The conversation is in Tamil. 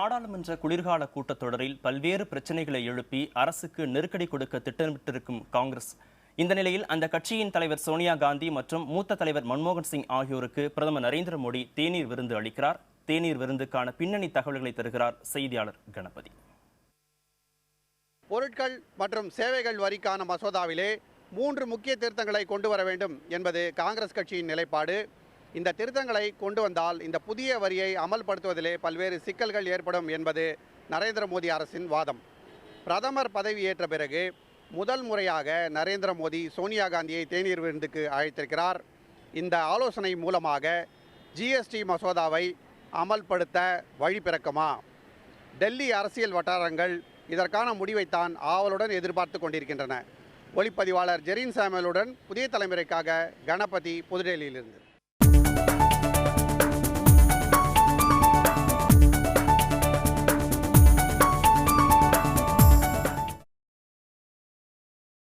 நாடாளுமன்ற குளிர்கால கூட்டத்தொடரில் பல்வேறு பிரச்சனைகளை எழுப்பி அரசுக்கு நெருக்கடி கொடுக்க திட்டமிட்டிருக்கும் காங்கிரஸ் இந்த நிலையில் அந்த கட்சியின் தலைவர் சோனியா காந்தி மற்றும் மூத்த தலைவர் மன்மோகன் சிங் ஆகியோருக்கு பிரதமர் நரேந்திர மோடி தேநீர் விருந்து அளிக்கிறார். தேநீர் விருந்துக்கான பின்னணி தகவல்களை தருகிறார் செய்தியாளர் கணபதி. பொருட்கள் மற்றும் சேவைகள் வரிக்கான மசோதாவிலே 3 முக்கிய திருத்தங்களை கொண்டு வர வேண்டும் என்பது காங்கிரஸ் கட்சியின் நிலைப்பாடு. இந்த திருத்தங்களை கொண்டு வந்தால் இந்த புதிய வரியை அமல்படுத்துவதிலே பல்வேறு சிக்கல்கள் ஏற்படும் என்பது நரேந்திர மோடி அரசின் வாதம். பிரதமர் பதவியேற்ற பிறகு முதல் முறையாக நரேந்திர மோடி சோனியா காந்தியை தேநீர் விருந்துக்கு அழைத்திருக்கிறார். இந்த ஆலோசனை மூலமாக ஜிஎஸ்டி மசோதாவை அமல்படுத்த வழி பிறக்குமா? டெல்லி அரசியல் வட்டாரங்கள் இதற்கான முடிவைத்தான் ஆவலுடன் எதிர்பார்த்து கொண்டிருக்கின்றன. ஒளிப்பதிவாளர் ஜெரின் சாமுவேலுடன் புதிய தலைமுறைக்காக கணபதி, புதுடெல்லியிலிருந்து.